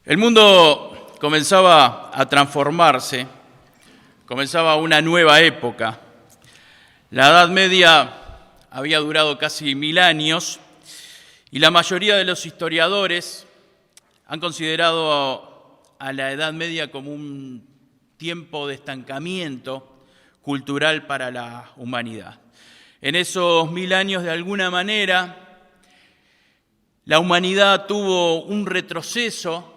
El mundo comenzaba a transformarse, comenzaba una nueva época. La Edad Media había durado casi 1000 años y la mayoría de los historiadores han considerado a la Edad Media como un tiempo de estancamiento cultural para la humanidad. En esos 1000 años, de alguna manera, la humanidad tuvo un retroceso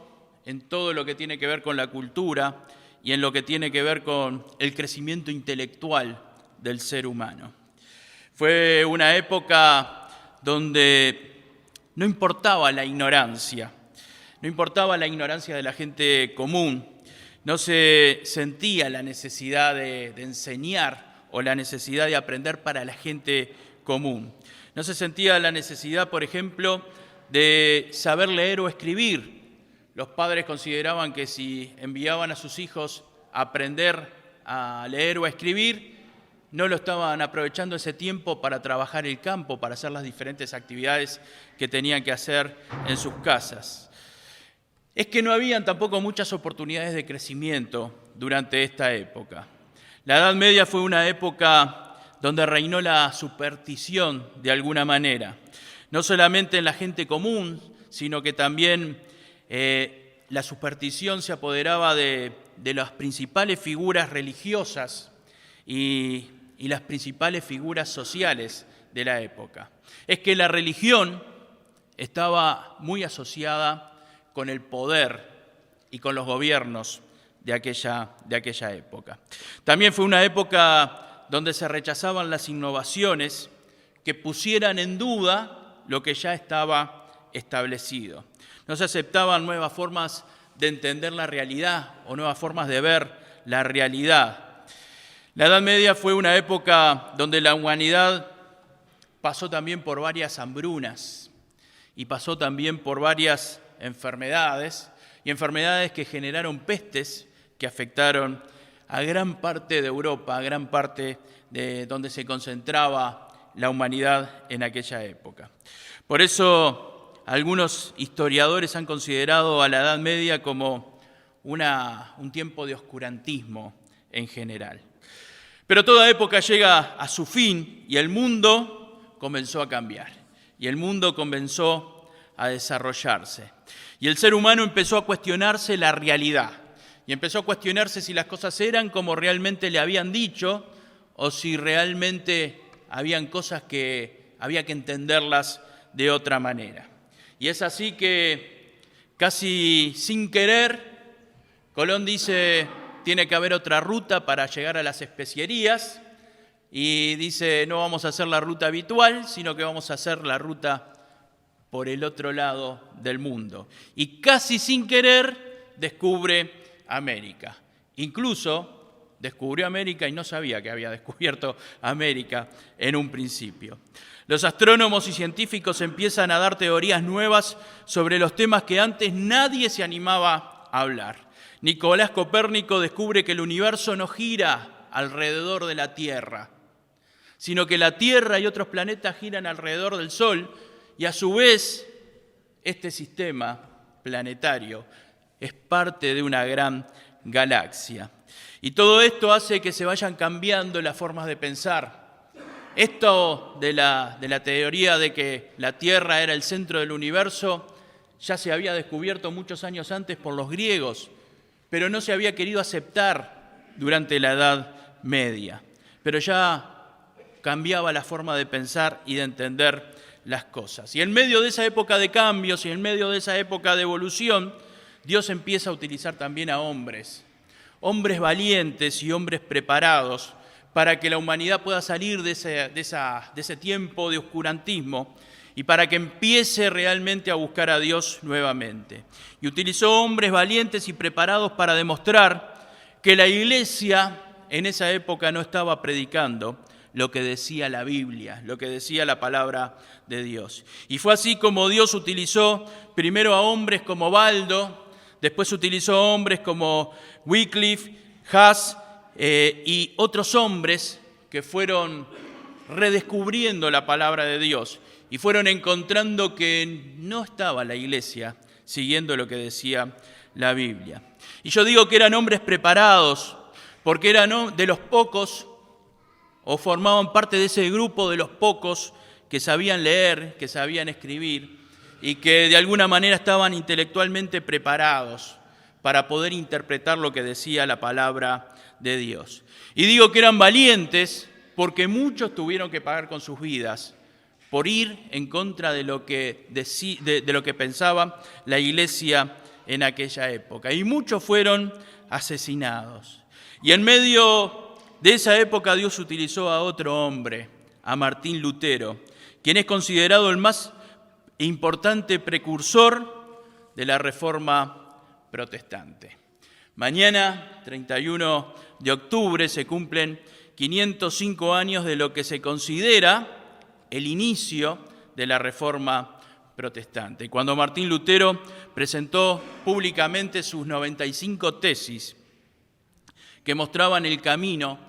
en todo lo que tiene que ver con la cultura y en lo que tiene que ver con el crecimiento intelectual del ser humano. Fue una época donde no importaba la ignorancia de la gente común, no se sentía la necesidad de enseñar o la necesidad de aprender para la gente común. No se sentía la necesidad, por ejemplo, de saber leer o escribir. Los padres consideraban que si enviaban a sus hijos a aprender a leer o a escribir, no lo estaban aprovechando ese tiempo para trabajar el campo, para hacer las diferentes actividades que tenían que hacer en sus casas. Es que no habían tampoco muchas oportunidades de crecimiento durante esta época. La Edad Media fue una época donde reinó la superstición de alguna manera, no solamente en la gente común, sino que también la superstición se apoderaba de las principales figuras religiosas y las principales figuras sociales de la época. Es que la religión estaba muy asociada con el poder y con los gobiernos de aquella época. También fue una época donde se rechazaban las innovaciones que pusieran en duda lo que ya estaba establecido. No se aceptaban nuevas formas de entender la realidad o nuevas formas de ver la realidad. La Edad Media fue una época donde la humanidad pasó también por varias hambrunas y pasó también por varias enfermedades, y enfermedades que generaron pestes que afectaron a gran parte de Europa, a gran parte de donde se concentraba la humanidad en aquella época. Por eso algunos historiadores han considerado a la Edad Media como un tiempo de oscurantismo en general. Pero toda época llega a su fin y el mundo comenzó a cambiar, y el mundo comenzó a desarrollarse. Y el ser humano empezó a cuestionarse la realidad, y empezó a cuestionarse si las cosas eran como realmente le habían dicho, o si realmente habían cosas que había que entenderlas de otra manera. Y es así que, casi sin querer, Colón dice, tiene que haber otra ruta para llegar a las especierías, y dice, no vamos a hacer la ruta habitual, sino que vamos a hacer la ruta por el otro lado del mundo. Y casi sin querer descubre América. Incluso descubrió América y no sabía que había descubierto América en un principio. Los astrónomos y científicos empiezan a dar teorías nuevas sobre los temas que antes nadie se animaba a hablar. Nicolás Copérnico descubre que el universo no gira alrededor de la Tierra, sino que la Tierra y otros planetas giran alrededor del Sol, y a su vez este sistema planetario es parte de una gran galaxia. Y todo esto hace que se vayan cambiando las formas de pensar. Esto de la teoría de que la Tierra era el centro del universo ya se había descubierto muchos años antes por los griegos, pero no se había querido aceptar durante la Edad Media. Pero ya cambiaba la forma de pensar y de entender las cosas. Y en medio de esa época de cambios y en medio de esa época de evolución, Dios empieza a utilizar también a hombres valientes y hombres preparados para que la humanidad pueda salir de ese tiempo de oscurantismo y para que empiece realmente a buscar a Dios nuevamente. Y utilizó hombres valientes y preparados para demostrar que la iglesia en esa época no estaba predicando lo que decía la Biblia, lo que decía la palabra de Dios. Y fue así como Dios utilizó primero a hombres como Baldo, después utilizó hombres como Wycliffe, Huss y otros hombres que fueron redescubriendo la palabra de Dios y fueron encontrando que no estaba la iglesia siguiendo lo que decía la Biblia. Y yo digo que eran hombres preparados, porque eran de los pocos, o formaban parte de ese grupo de los pocos que sabían leer, que sabían escribir, y que de alguna manera estaban intelectualmente preparados para poder interpretar lo que decía la palabra de Dios. Y digo que eran valientes porque muchos tuvieron que pagar con sus vidas por ir en contra de lo que pensaba la iglesia en aquella época. Y muchos fueron asesinados. Y en medio de esa época Dios utilizó a otro hombre, a Martín Lutero, quien es considerado el más importante precursor de la Reforma protestante. Mañana, 31 de octubre, se cumplen 505 años de lo que se considera el inicio de la Reforma protestante. Y cuando Martín Lutero presentó públicamente sus 95 tesis que mostraban el camino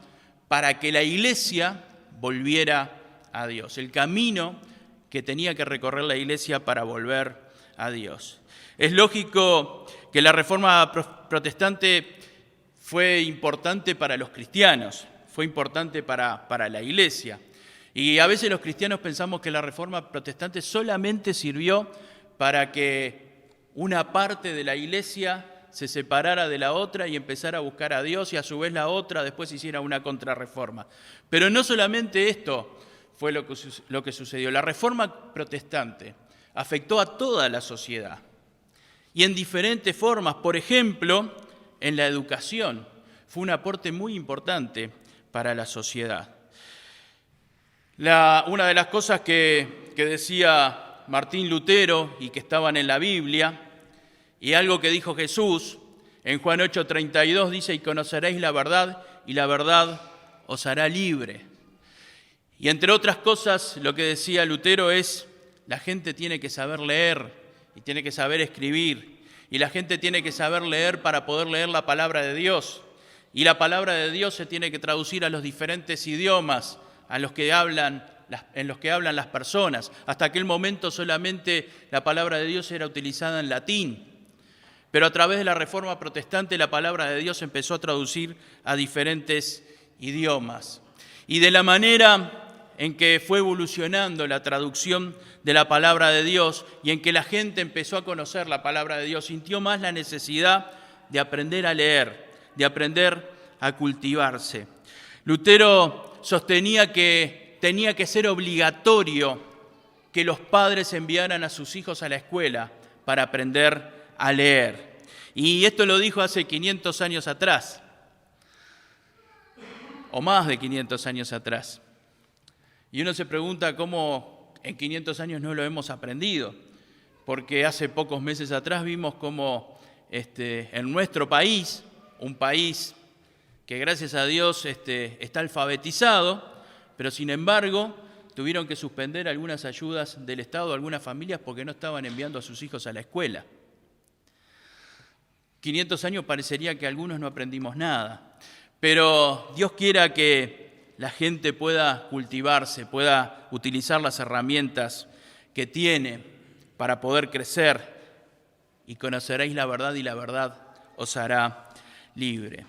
para que la Iglesia volviera a Dios, el camino que tenía que recorrer la Iglesia para volver a Dios. Es lógico que la Reforma protestante fue importante para los cristianos, fue importante para la Iglesia. Y a veces los cristianos pensamos que la Reforma protestante solamente sirvió para que una parte de la Iglesia se separara de la otra y empezara a buscar a Dios, y a su vez la otra después hiciera una contrarreforma. Pero no solamente esto fue lo que sucedió. La Reforma protestante afectó a toda la sociedad y en diferentes formas. Por ejemplo, en la educación fue un aporte muy importante para la sociedad. Una de las cosas que decía Martín Lutero y que estaban en la Biblia, y algo que dijo Jesús en Juan 8:32, dice: y conoceréis la verdad, y la verdad os hará libre. Y entre otras cosas, lo que decía Lutero es: la gente tiene que saber leer y tiene que saber escribir, y la gente tiene que saber leer para poder leer la palabra de Dios, y la palabra de Dios se tiene que traducir a los diferentes idiomas en los que hablan las personas. Hasta aquel momento solamente la palabra de Dios era utilizada en latín, pero a través de la Reforma protestante la palabra de Dios empezó a traducir a diferentes idiomas. Y de la manera en que fue evolucionando la traducción de la palabra de Dios y en que la gente empezó a conocer la palabra de Dios, sintió más la necesidad de aprender a leer, de aprender a cultivarse. Lutero sostenía que tenía que ser obligatorio que los padres enviaran a sus hijos a la escuela para aprender a leer. Y esto lo dijo hace 500 años atrás, o más de 500 años atrás. Y uno se pregunta cómo en 500 años no lo hemos aprendido, porque hace pocos meses atrás vimos cómo en nuestro país, un país que gracias a Dios está alfabetizado, pero sin embargo tuvieron que suspender algunas ayudas del Estado a algunas familias porque no estaban enviando a sus hijos a la escuela. 500 años parecería que algunos no aprendimos nada, pero Dios quiera que la gente pueda cultivarse, pueda utilizar las herramientas que tiene para poder crecer, y conoceréis la verdad y la verdad os hará libre.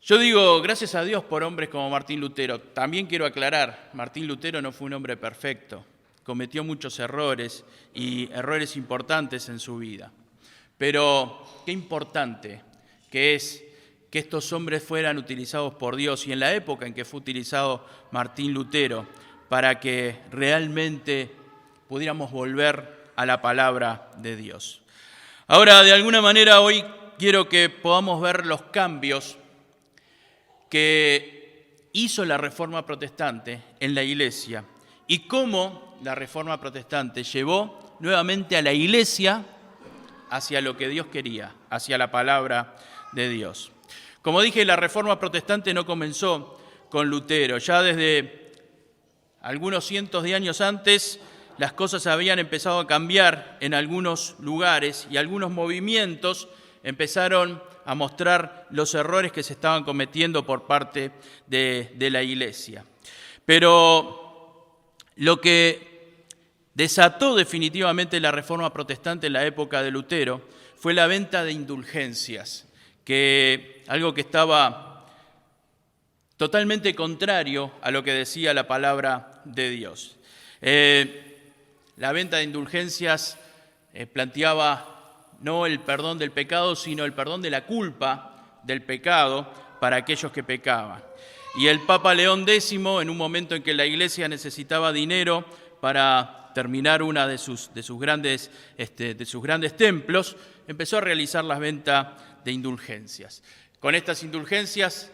Yo digo, gracias a Dios por hombres como Martín Lutero. También quiero aclarar, Martín Lutero no fue un hombre perfecto, cometió muchos errores y errores importantes en su vida. Pero qué importante que es que estos hombres fueran utilizados por Dios, y en la época en que fue utilizado Martín Lutero, para que realmente pudiéramos volver a la palabra de Dios. Ahora, de alguna manera, hoy quiero que podamos ver los cambios que hizo la Reforma protestante en la Iglesia y cómo la Reforma protestante llevó nuevamente a la Iglesia hacia lo que Dios quería, hacia la palabra de Dios. Como dije, la Reforma protestante no comenzó con Lutero. Ya desde algunos cientos de años antes, las cosas habían empezado a cambiar en algunos lugares y algunos movimientos empezaron a mostrar los errores que se estaban cometiendo por parte de la Iglesia. Pero lo que desató definitivamente la Reforma Protestante en la época de Lutero fue la venta de indulgencias, algo que estaba totalmente contrario a lo que decía la palabra de Dios. La venta de indulgencias planteaba no el perdón del pecado, sino el perdón de la culpa del pecado para aquellos que pecaban. Y el Papa León X, en un momento en que la Iglesia necesitaba dinero para terminar una de sus grandes templos, empezó a realizar la venta de indulgencias. Con estas indulgencias,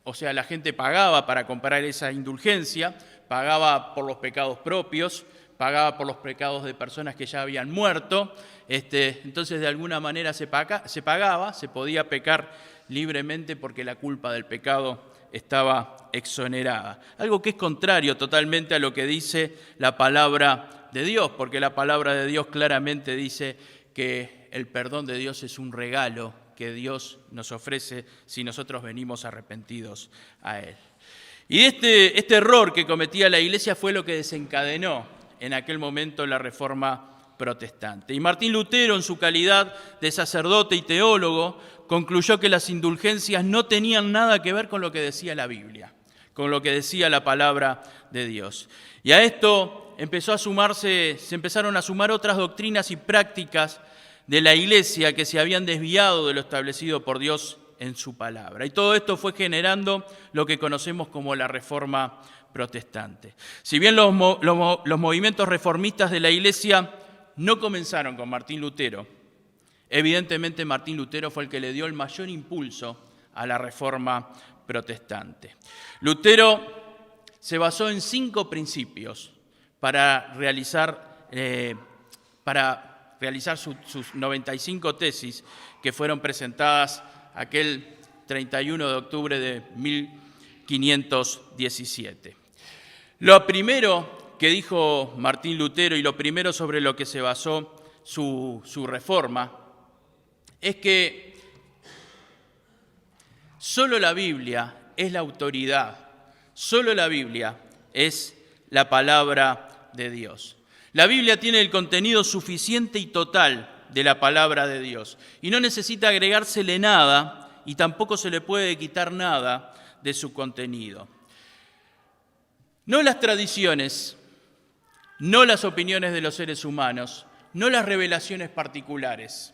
o sea, la gente pagaba para comprar esa indulgencia, pagaba por los pecados propios, pagaba por los pecados de personas que ya habían muerto, entonces de alguna manera se podía pecar libremente porque la culpa del pecado estaba exonerada. Algo que es contrario totalmente a lo que dice la palabra de Dios, porque la palabra de Dios claramente dice que el perdón de Dios es un regalo que Dios nos ofrece si nosotros venimos arrepentidos a Él. Y este error que cometía la Iglesia fue lo que desencadenó en aquel momento la Reforma Protestante. Y Martín Lutero, en su calidad de sacerdote y teólogo, concluyó que las indulgencias no tenían nada que ver con lo que decía la Biblia, con lo que decía la palabra de Dios. Y a esto se empezaron a sumar otras doctrinas y prácticas de la Iglesia que se habían desviado de lo establecido por Dios en su palabra. Y todo esto fue generando lo que conocemos como la Reforma Protestante. Si bien los movimientos reformistas de la Iglesia no comenzaron con Martín Lutero, evidentemente Martín Lutero fue el que le dio el mayor impulso a la Reforma Protestante. Lutero se basó en 5 principios para realizar sus 95 tesis que fueron presentadas aquel 31 de octubre de 1517. Lo primero que dijo Martín Lutero y lo primero sobre lo que se basó su reforma es que solo la Biblia es la autoridad, solo la Biblia es la palabra de Dios. La Biblia tiene el contenido suficiente y total de la palabra de Dios y no necesita agregársele nada y tampoco se le puede quitar nada de su contenido. No las tradiciones, no las opiniones de los seres humanos, no las revelaciones particulares.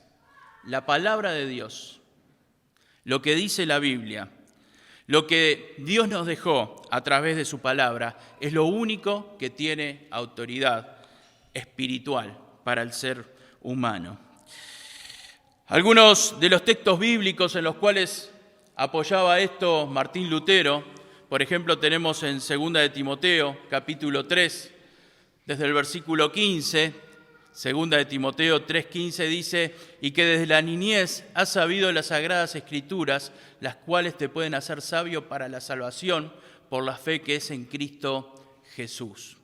La palabra de Dios, lo que dice la Biblia, lo que Dios nos dejó a través de su palabra, es lo único que tiene autoridad espiritual para el ser humano. Algunos de los textos bíblicos en los cuales apoyaba esto Martín Lutero, por ejemplo, tenemos en 2 de Timoteo, capítulo 3, desde el versículo 15, 2 de Timoteo 3:15 dice, y que desde la niñez has sabido las sagradas escrituras, las cuales te pueden hacer sabio para la salvación por la fe que es en Cristo Jesús.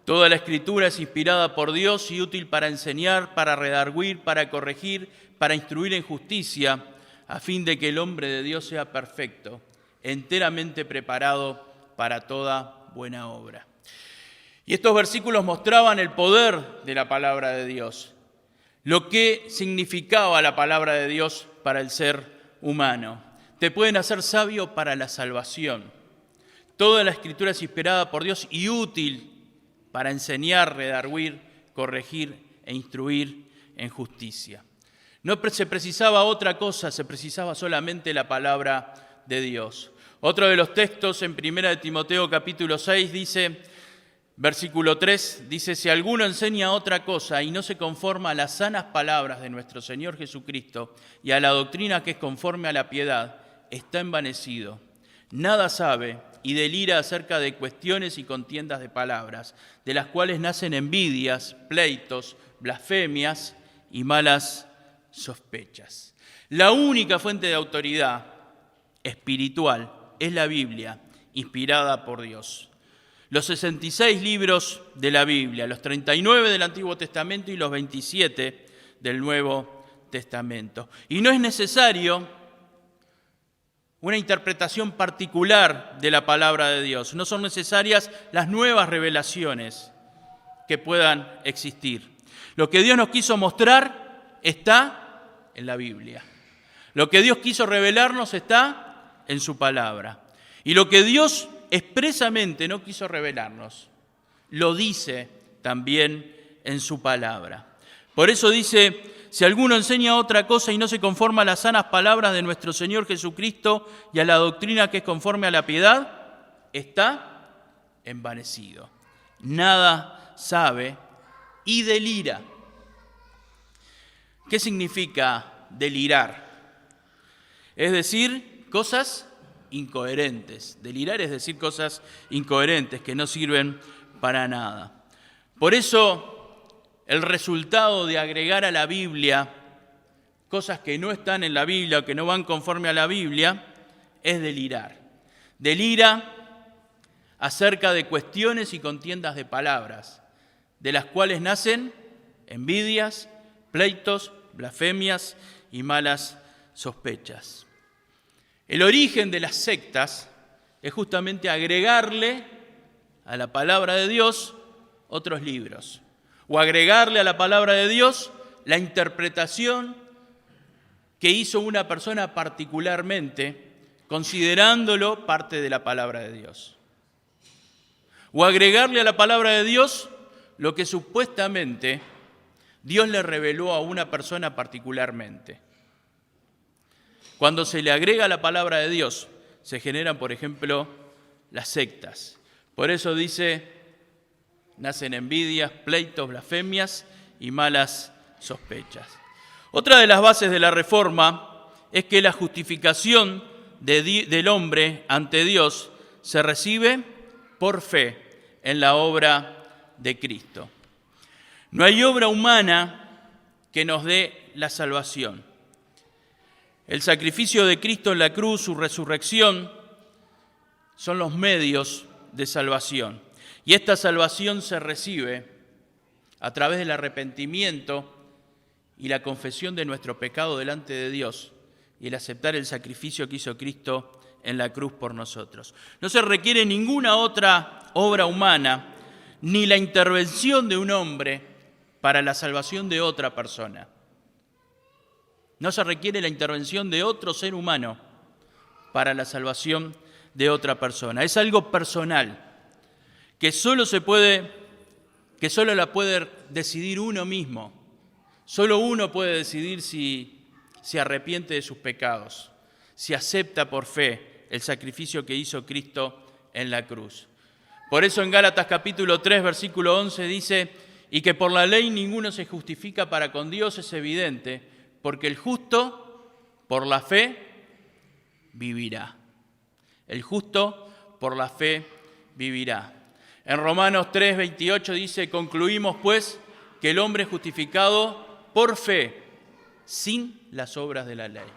Toda la escritura es inspirada por Dios y útil para enseñar, para redarguir, para corregir, para instruir en justicia, a fin de que el hombre de Dios sea perfecto, enteramente preparado para toda buena obra. Y estos versículos mostraban el poder de la palabra de Dios, lo que significaba la palabra de Dios para el ser humano. Te pueden hacer sabio para la salvación. Toda la escritura es inspirada por Dios y útil para enseñar, redarguir, corregir e instruir en justicia. No se precisaba otra cosa, se precisaba solamente la palabra de Dios. Otro de los textos en 1 de Timoteo capítulo 6 dice, versículo 3, dice, si alguno enseña otra cosa y no se conforma a las sanas palabras de nuestro Señor Jesucristo y a la doctrina que es conforme a la piedad, está envanecido, nada sabe y delira acerca de cuestiones y contiendas de palabras, de las cuales nacen envidias, pleitos, blasfemias y malas sospechas. La única fuente de autoridad espiritual es la Biblia, inspirada por Dios. Los 66 libros de la Biblia, los 39 del Antiguo Testamento y los 27 del Nuevo Testamento. Y no es necesario una interpretación particular de la palabra de Dios. No son necesarias las nuevas revelaciones. que puedan existir. Lo que Dios nos quiso mostrar está en la Biblia. Lo que Dios quiso revelarnos está en su palabra. Y lo que Dios expresamente no quiso revelarnos, lo dice también en su palabra. Por eso dice: si alguno enseña otra cosa y no se conforma a las sanas palabras de nuestro Señor Jesucristo y a la doctrina que es conforme a la piedad, está envanecido. Nada sabe y delira. ¿Qué significa delirar? Es decir, cosas incoherentes. Delirar es decir cosas incoherentes que no sirven para nada. Por eso, el resultado de agregar a la Biblia cosas que no están en la Biblia o que no van conforme a la Biblia es delirar. Delira acerca de cuestiones y contiendas de palabras, de las cuales nacen envidias, pleitos, blasfemias y malas sospechas. El origen de las sectas es justamente agregarle a la palabra de Dios otros libros, o agregarle a la palabra de Dios la interpretación que hizo una persona particularmente, considerándolo parte de la palabra de Dios. O agregarle a la palabra de Dios lo que supuestamente Dios le reveló a una persona particularmente. Cuando se le agrega a la palabra de Dios, se generan, por ejemplo, las sectas. Por eso dice: nacen envidias, pleitos, blasfemias y malas sospechas. Otra de las bases de la Reforma es que la justificación del hombre ante Dios se recibe por fe en la obra de Cristo. No hay obra humana que nos dé la salvación. El sacrificio de Cristo en la cruz, su resurrección, son los medios de salvación. Y esta salvación se recibe a través del arrepentimiento y la confesión de nuestro pecado delante de Dios y el aceptar el sacrificio que hizo Cristo en la cruz por nosotros. No se requiere ninguna otra obra humana ni la intervención de un hombre para la salvación de otra persona. No se requiere la intervención de otro ser humano para la salvación de otra persona. Es algo personal que solo la puede decidir uno mismo. Solo uno puede decidir si se arrepiente de sus pecados, si acepta por fe el sacrificio que hizo Cristo en la cruz. Por eso en Gálatas capítulo 3, versículo 11 dice: y que por la ley ninguno se justifica para con Dios, es evidente, porque el justo por la fe vivirá. El justo por la fe vivirá. En Romanos 3, 28 dice: concluimos pues que el hombre es justificado por fe, sin las obras de la ley.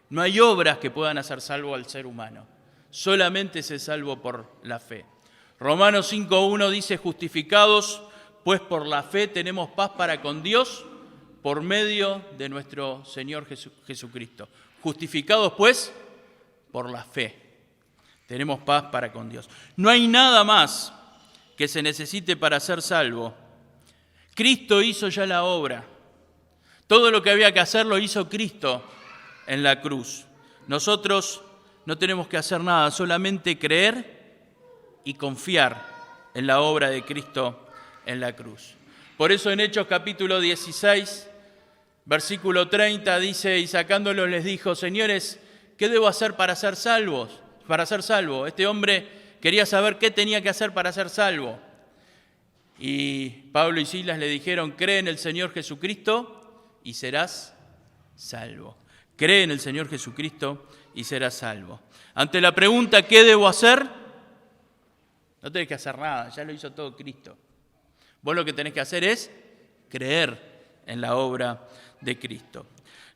No hay obras que puedan hacer salvo al ser humano, solamente se es salvo por la fe. Romanos 5:1 dice: justificados pues por la fe tenemos paz para con Dios por medio de nuestro Señor Jesucristo. Justificados pues por la fe tenemos paz para con Dios. No hay nada más que se necesite para ser salvo. Cristo hizo ya la obra. Todo lo que había que hacer lo hizo Cristo en la cruz. Nosotros no tenemos que hacer nada, solamente creer y confiar en la obra de Cristo en la cruz. Por eso en Hechos capítulo 16, versículo 30 dice: y sacándolos les dijo: señores, ¿qué debo hacer para ser salvo? Este hombre quería saber qué tenía que hacer para ser salvo. Y Pablo y Silas le dijeron: cree en el Señor Jesucristo y serás salvo. Cree en el Señor Jesucristo y serás salvo. Ante la pregunta ¿qué debo hacer? No tenés que hacer nada, ya lo hizo todo Cristo. Vos lo que tenés que hacer es creer en la obra de Cristo.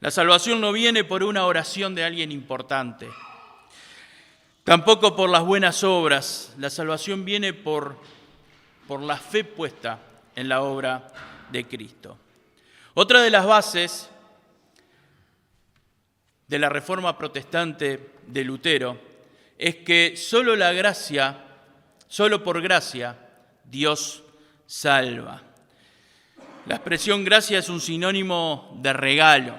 La salvación no viene por una oración de alguien importante, tampoco por las buenas obras. La salvación viene por la fe puesta en la obra de Cristo. Otra de las bases de la Reforma Protestante de Lutero es que solo por gracia, Dios salva. La expresión gracia es un sinónimo de regalo.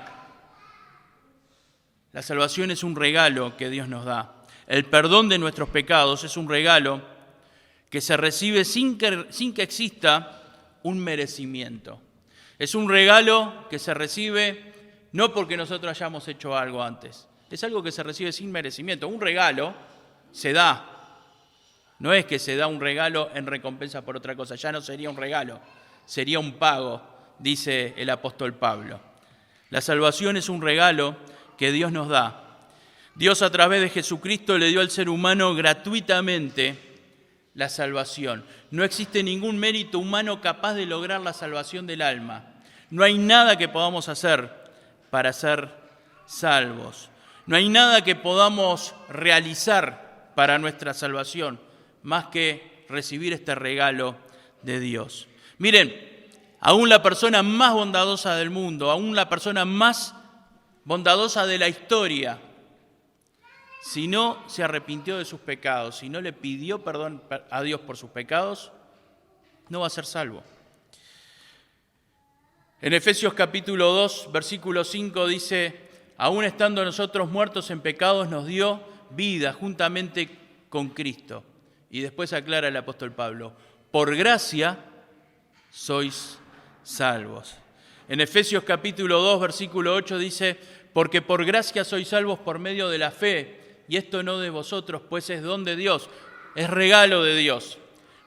La salvación es un regalo que Dios nos da. El perdón de nuestros pecados es un regalo que se recibe sin que exista un merecimiento. Es un regalo que se recibe no porque nosotros hayamos hecho algo antes. Es algo que se recibe sin merecimiento. Un regalo se da. No es que se da un regalo en recompensa por otra cosa. Ya no sería un regalo, sería un pago, dice el apóstol Pablo. La salvación es un regalo que Dios nos da. Dios a través de Jesucristo le dio al ser humano gratuitamente la salvación. No existe ningún mérito humano capaz de lograr la salvación del alma. No hay nada que podamos hacer para ser salvos. No hay nada que podamos realizar para nuestra salvación, más que recibir este regalo de Dios. Miren, aún la persona más bondadosa del mundo, aún la persona más bondadosa de la historia, si no se arrepintió de sus pecados, si no le pidió perdón a Dios por sus pecados, no va a ser salvo. En Efesios capítulo 2, versículo 5 dice: aún estando nosotros muertos en pecados, nos dio vida juntamente con Cristo. Y después aclara el apóstol Pablo: por gracia sois salvos. En Efesios capítulo 2, versículo 8 dice: porque por gracia sois salvos por medio de la fe, y esto no de vosotros, pues es don de Dios, es regalo de Dios,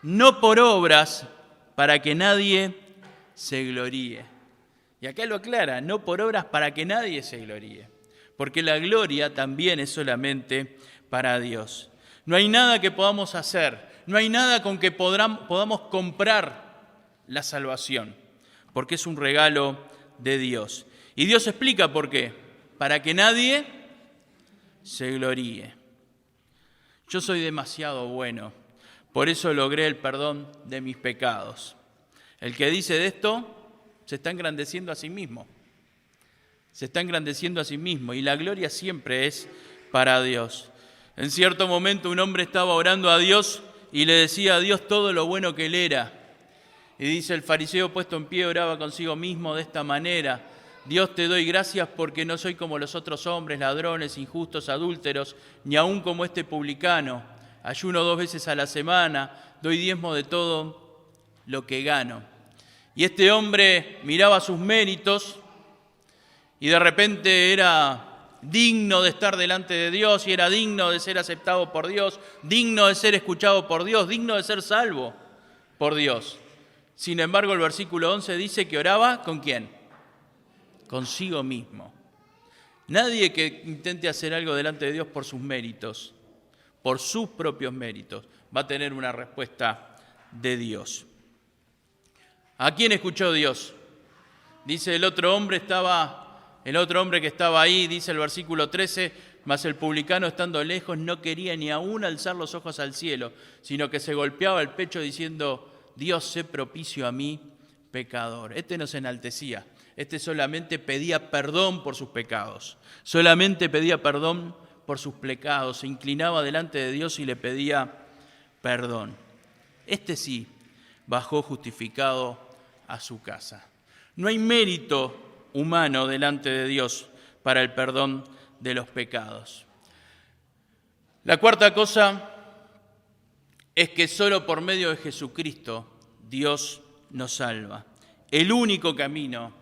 no por obras para que nadie se gloríe. Y acá lo aclara: no por obras para que nadie se gloríe, porque la gloria también es solamente para Dios. No hay nada que podamos hacer, no hay nada con que podamos comprar la salvación, porque es un regalo de Dios. Y Dios explica por qué: para que nadie se gloríe. Yo soy demasiado bueno, por eso logré el perdón de mis pecados. El que dice de esto se está engrandeciendo a sí mismo. Se está engrandeciendo a sí mismo, y la gloria siempre es para Dios. En cierto momento un hombre estaba orando a Dios y le decía a Dios todo lo bueno que él era. Y dice: el fariseo puesto en pie oraba consigo mismo de esta manera: Dios, te doy gracias porque no soy como los otros hombres, ladrones, injustos, adúlteros, ni aun como este publicano. Ayuno 2 veces a la semana, doy diezmo de todo lo que gano. Y este hombre miraba sus méritos y de repente era digno de estar delante de Dios, y era digno de ser aceptado por Dios, digno de ser escuchado por Dios, digno de ser salvo por Dios. Sin embargo, el versículo 11 dice que oraba ¿con quién? Consigo mismo. Nadie que intente hacer algo delante de Dios por sus méritos, por sus propios méritos, va a tener una respuesta de Dios. ¿A quién escuchó Dios? Dice el otro hombre que estaba ahí, dice el versículo 13: mas el publicano, estando lejos, no quería ni aún alzar los ojos al cielo, sino que se golpeaba el pecho diciendo: Dios, sé propicio a mí, pecador. Este no se enaltecía, este solamente pedía perdón por sus pecados. Solamente pedía perdón por sus pecados, se inclinaba delante de Dios y le pedía perdón. Este sí bajó justificado a su casa. No hay mérito humano delante de Dios para el perdón de los pecados. La cuarta cosa es que solo por medio de Jesucristo Dios nos salva. El único camino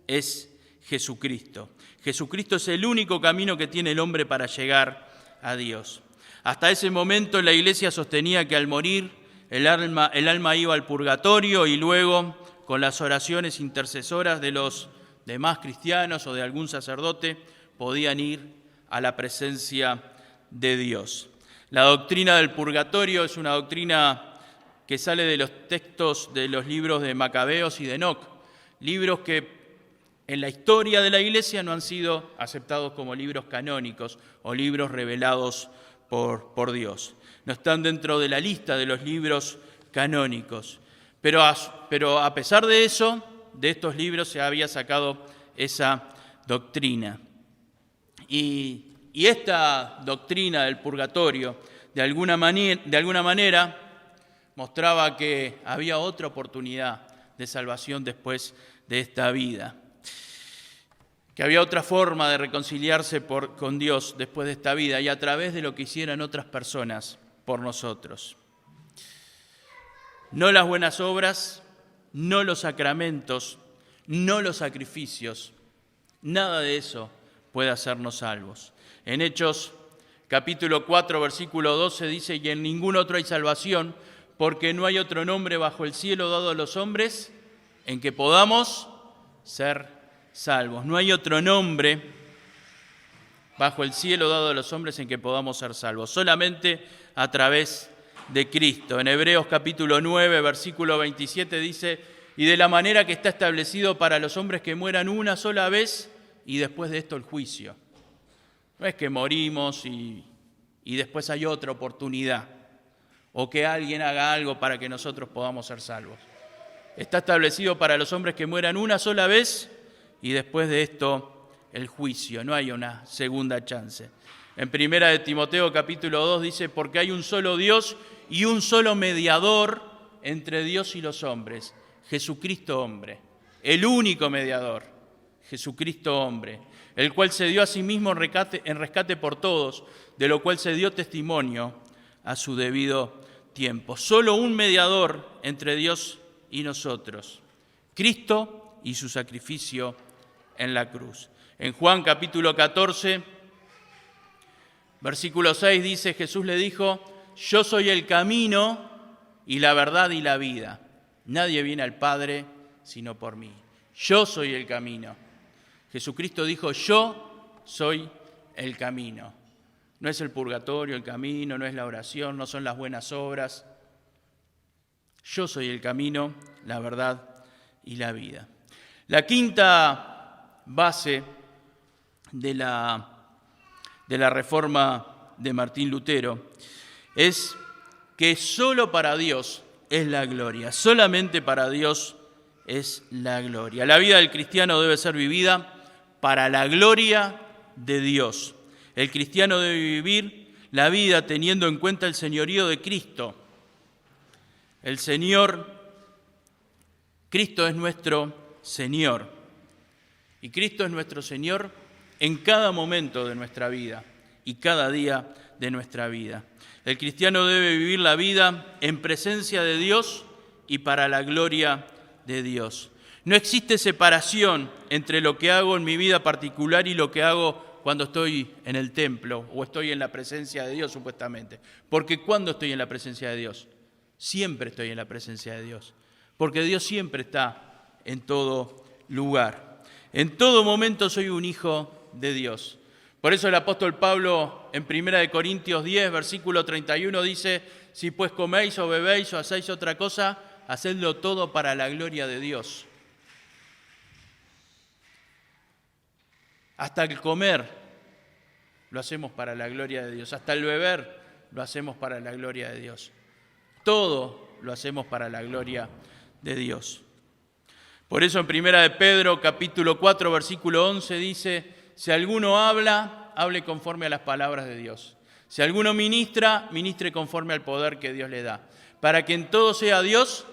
es Jesucristo. Jesucristo es el único camino que tiene el hombre para llegar a Dios. Hasta ese momento la Iglesia sostenía que al morir el alma iba al purgatorio y luego, con las oraciones intercesoras de los demás cristianos o de algún sacerdote, podían ir a la presencia de Dios. La doctrina del purgatorio es una doctrina que sale de los textos de los libros de Macabeos y de Enoc, libros que en la historia de la Iglesia no han sido aceptados como libros canónicos o libros revelados por Dios. No están dentro de la lista de los libros canónicos. Pero a pesar de eso, de estos libros se había sacado esa doctrina. Y esta doctrina del purgatorio, de alguna manera, mostraba que había otra oportunidad de salvación después de esta vida, que había otra forma de reconciliarse con Dios después de esta vida y a través de lo que hicieran otras personas por nosotros. No las buenas obras, no los sacramentos, no los sacrificios, nada de eso puede hacernos salvos. En Hechos capítulo 4, versículo 12 dice: y en ningún otro hay salvación, porque no hay otro nombre bajo el cielo dado a los hombres en que podamos ser salvos. No hay otro nombre bajo el cielo dado a los hombres en que podamos ser salvos, solamente a través de Cristo. En Hebreos capítulo 9, versículo 27 dice: y de la manera que está establecido para los hombres que mueran una sola vez y después de esto el juicio. No es que morimos y después hay otra oportunidad, o que alguien haga algo para que nosotros podamos ser salvos. Está establecido para los hombres que mueran una sola vez y después de esto el juicio. No hay una segunda chance. En 1 de Timoteo capítulo 2 dice: porque hay un solo Dios y un solo mediador entre Dios y los hombres, Jesucristo hombre. El único mediador, Jesucristo hombre, el cual se dio a sí mismo en rescate por todos, de lo cual se dio testimonio a su debido tiempo. Solo un mediador entre Dios y nosotros, Cristo y su sacrificio en la cruz. En Juan capítulo 14, versículo 6 dice: Jesús le dijo: yo soy el camino y la verdad y la vida. Nadie viene al Padre sino por mí. Yo soy el camino. Jesucristo dijo: yo soy el camino. No es el purgatorio el camino, no es la oración, no son las buenas obras. Yo soy el camino, la verdad y la vida. La quinta base de la reforma de Martín Lutero es que solo para Dios es la gloria, solamente para Dios es la gloria. La vida del cristiano debe ser vivida para la gloria de Dios. El cristiano debe vivir la vida teniendo en cuenta el señorío de Cristo. El Señor, Cristo es nuestro Señor. Y Cristo es nuestro Señor en cada momento de nuestra vida y cada día de nuestra vida. El cristiano debe vivir la vida en presencia de Dios y para la gloria de Dios. No existe separación entre lo que hago en mi vida particular y lo que hago cuando estoy en el templo o estoy en la presencia de Dios, supuestamente. Porque cuando estoy en la presencia de Dios, siempre estoy en la presencia de Dios. Porque Dios siempre está en todo lugar. En todo momento soy un hijo de Dios. Por eso el apóstol Pablo en 1 Corintios 10, versículo 31 dice: si pues coméis o bebéis o hacéis otra cosa, hacedlo todo para la gloria de Dios. Hasta el comer lo hacemos para la gloria de Dios. Hasta el beber lo hacemos para la gloria de Dios. Todo lo hacemos para la gloria de Dios. Por eso en 1 de Pedro, capítulo 4, versículo 11 dice: si alguno habla, hable conforme a las palabras de Dios. Si alguno ministra, ministre conforme al poder que Dios le da, para que en todo sea Dios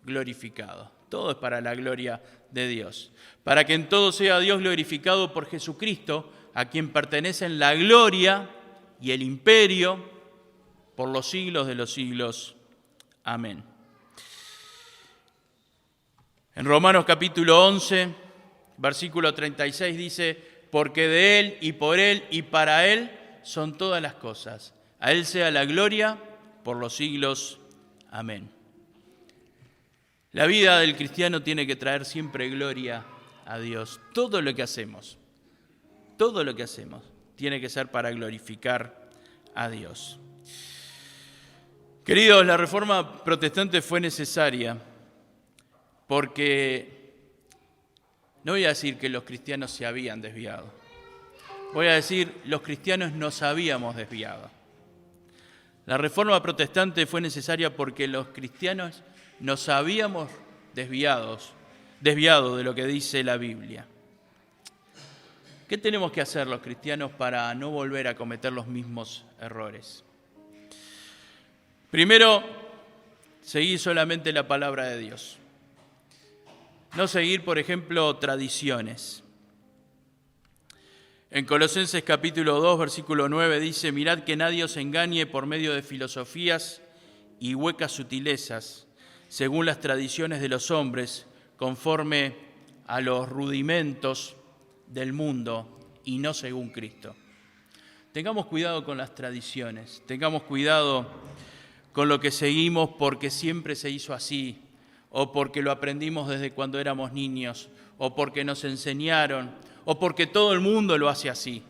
glorificado. Todo es para la gloria de Dios. Para que en todo sea Dios glorificado por Jesucristo, a quien pertenecen la gloria y el imperio por los siglos de los siglos. Amén. En Romanos capítulo 11, versículo 36 dice: porque de Él y para Él son todas las cosas. A Él sea la gloria por los siglos. Amén. La vida del cristiano tiene que traer siempre gloria a Dios. Todo lo que hacemos tiene que ser para glorificar a Dios. Queridos, la reforma protestante fue necesaria porque no voy a decir que los cristianos se habían desviado. Voy a decir, los cristianos nos habíamos desviado. La reforma protestante fue necesaria porque los cristianos nos habíamos desviado de lo que dice la Biblia. ¿Qué tenemos que hacer los cristianos para no volver a cometer los mismos errores? Primero, seguir solamente la palabra de Dios. No seguir, por ejemplo, tradiciones. En Colosenses capítulo 2, versículo 9 dice: mirad que nadie os engañe por medio de filosofías y huecas sutilezas, según las tradiciones de los hombres, conforme a los rudimentos del mundo y no según Cristo. Tengamos cuidado con las tradiciones, tengamos cuidado con lo que seguimos porque siempre se hizo así, o porque lo aprendimos desde cuando éramos niños, o porque nos enseñaron, o porque todo el mundo lo hace así.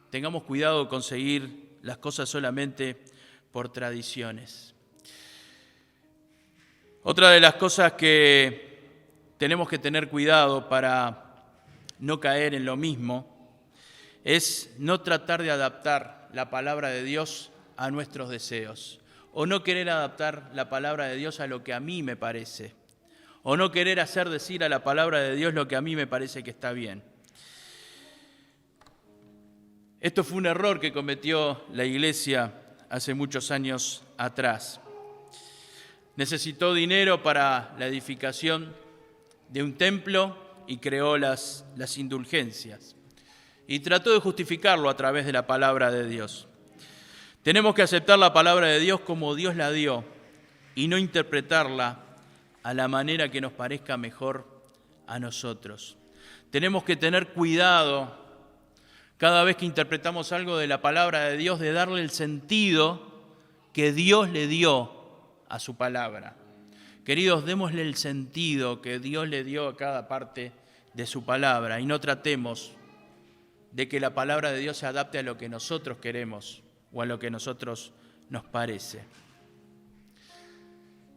Tengamos cuidado con seguir las cosas solamente por tradiciones. Otra de las cosas que tenemos que tener cuidado para no caer en lo mismo es no tratar de adaptar la palabra de Dios a nuestros deseos, o no querer adaptar la palabra de Dios a lo que a mí me parece, o no querer hacer decir a la palabra de Dios lo que a mí me parece que está bien. Esto fue un error que cometió la Iglesia hace muchos años atrás. Necesitó dinero para la edificación de un templo y creó las indulgencias. Y trató de justificarlo a través de la palabra de Dios. Tenemos que aceptar la palabra de Dios como Dios la dio y no interpretarla a la manera que nos parezca mejor a nosotros. Tenemos que tener cuidado cada vez que interpretamos algo de la palabra de Dios, de darle el sentido que Dios le dio a su palabra. Queridos, démosle el sentido que Dios le dio a cada parte de su palabra y no tratemos de que la palabra de Dios se adapte a lo que nosotros queremos o a lo que a nosotros nos parece.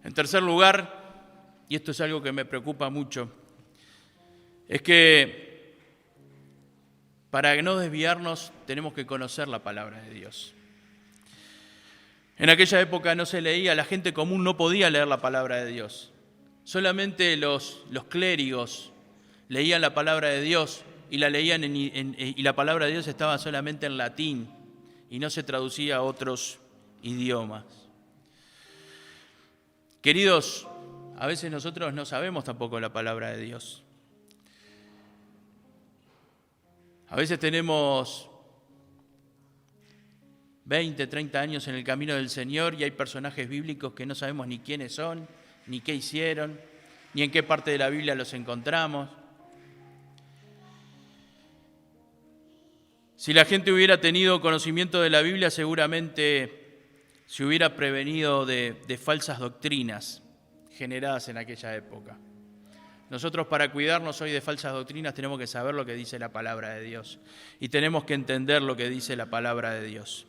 En tercer lugar, y esto es algo que me preocupa mucho, es que para no desviarnos tenemos que conocer la palabra de Dios. En aquella época no se leía, la gente común no podía leer la palabra de Dios. Solamente los clérigos leían la palabra de Dios y la leían y la palabra de Dios estaba solamente en latín y no se traducía a otros idiomas. Queridos, a veces nosotros no sabemos tampoco la palabra de Dios. A veces tenemos 20, 30 años en el camino del Señor y hay personajes bíblicos que no sabemos ni quiénes son, ni qué hicieron, ni en qué parte de la Biblia los encontramos. Si la gente hubiera tenido conocimiento de la Biblia, seguramente se hubiera prevenido de falsas doctrinas generadas en aquella época. Nosotros, para cuidarnos hoy de falsas doctrinas, tenemos que saber lo que dice la palabra de Dios y tenemos que entender lo que dice la palabra de Dios.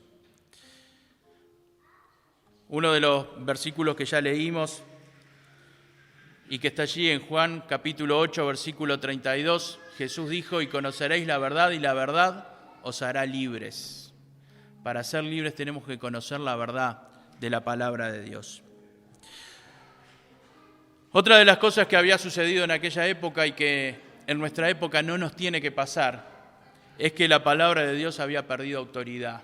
Uno de los versículos que ya leímos y que está allí en Juan capítulo 8, versículo 32, Jesús dijo: y conoceréis la verdad y la verdad os hará libres. Para ser libres tenemos que conocer la verdad de la palabra de Dios. Otra de las cosas que había sucedido en aquella época y que en nuestra época no nos tiene que pasar es que la palabra de Dios había perdido autoridad.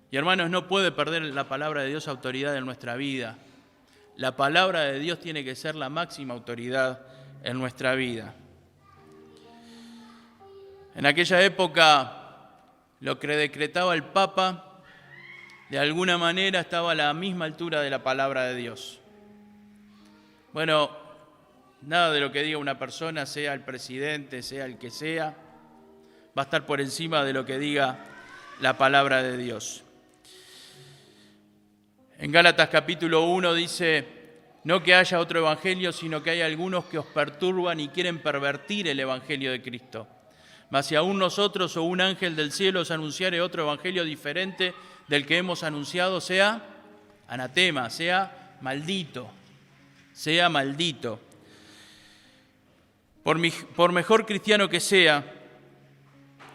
Y hermanos, no puede perder la palabra de Dios autoridad en nuestra vida. La palabra de Dios tiene que ser la máxima autoridad en nuestra vida. En aquella época, lo que decretaba el Papa, de alguna manera estaba a la misma altura de la palabra de Dios. Bueno, nada de lo que diga una persona, sea el presidente, sea el que sea, va a estar por encima de lo que diga la palabra de Dios. En Gálatas capítulo 1 dice: no que haya otro evangelio, sino que hay algunos que os perturban y quieren pervertir el evangelio de Cristo. Mas si aún nosotros o un ángel del cielo os anunciare otro evangelio diferente del que hemos anunciado, sea anatema, sea maldito. Sea maldito. Por mejor cristiano que sea,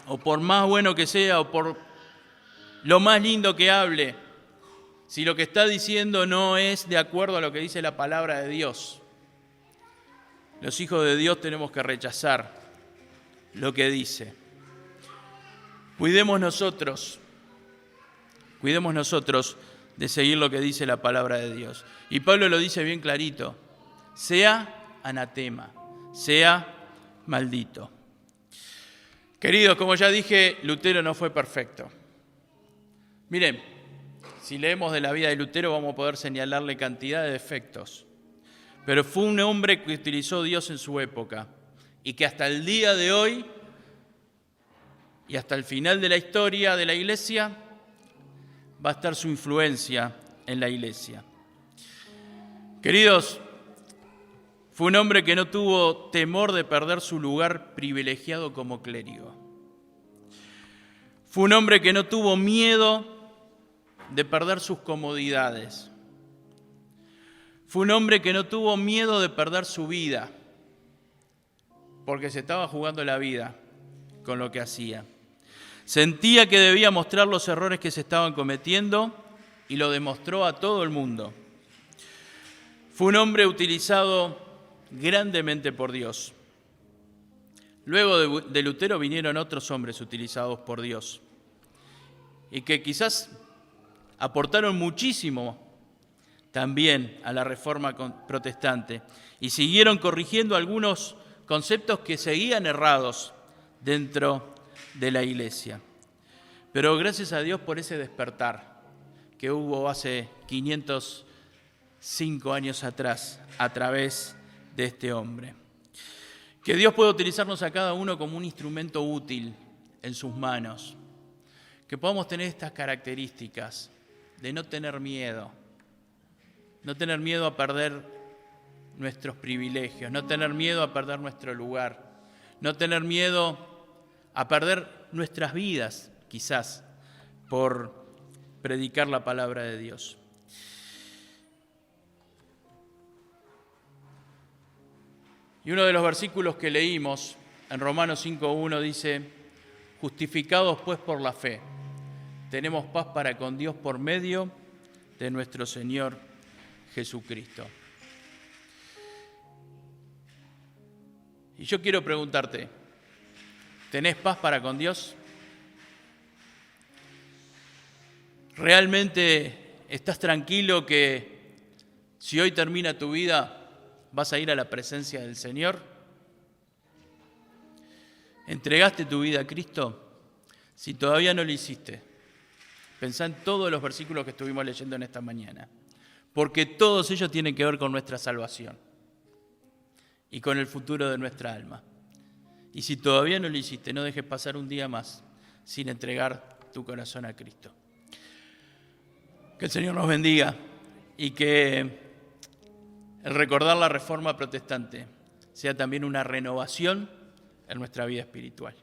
o por más bueno que sea, o por lo más lindo que hable, si lo que está diciendo no es de acuerdo a lo que dice la palabra de Dios, los hijos de Dios tenemos que rechazar lo que dice. Cuidemos nosotros de seguir lo que dice la palabra de Dios. Y Pablo lo dice bien clarito, sea anatema, sea maldito. Queridos, como ya dije, Lutero no fue perfecto. Miren, si leemos de la vida de Lutero vamos a poder señalarle cantidad de defectos, pero fue un hombre que utilizó Dios en su época y que hasta el día de hoy y hasta el final de la historia de la Iglesia va a estar su influencia en la Iglesia. Queridos, fue un hombre que no tuvo temor de perder su lugar privilegiado como clérigo. Fue un hombre que no tuvo miedo de perder sus comodidades. Fue un hombre que no tuvo miedo de perder su vida, porque se estaba jugando la vida con lo que hacía. Sentía que debía mostrar los errores que se estaban cometiendo y lo demostró a todo el mundo. Fue un hombre utilizado grandemente por Dios. Luego de Lutero vinieron otros hombres utilizados por Dios y que quizás aportaron muchísimo también a la Reforma protestante y siguieron corrigiendo algunos conceptos que seguían errados dentro de la Iglesia. Pero gracias a Dios por ese despertar que hubo hace 505 años atrás a través de este hombre. Que Dios pueda utilizarnos a cada uno como un instrumento útil en sus manos. Que podamos tener estas características de no tener miedo a perder nuestros privilegios, no tener miedo a perder nuestro lugar, no tener miedo a perder nuestras vidas, quizás, por predicar la palabra de Dios. Y uno de los versículos que leímos en Romanos 5:1 dice, justificados pues por la fe, tenemos paz para con Dios por medio de nuestro Señor Jesucristo. Y yo quiero preguntarte, ¿tenés paz para con Dios? ¿Realmente estás tranquilo que si hoy termina tu vida vas a ir a la presencia del Señor? ¿Entregaste tu vida a Cristo? Si todavía no lo hiciste, pensá en todos los versículos que estuvimos leyendo en esta mañana, porque todos ellos tienen que ver con nuestra salvación y con el futuro de nuestra alma. Y si todavía no lo hiciste, no dejes pasar un día más sin entregar tu corazón a Cristo. Que el Señor nos bendiga y que el recordar la Reforma protestante sea también una renovación en nuestra vida espiritual.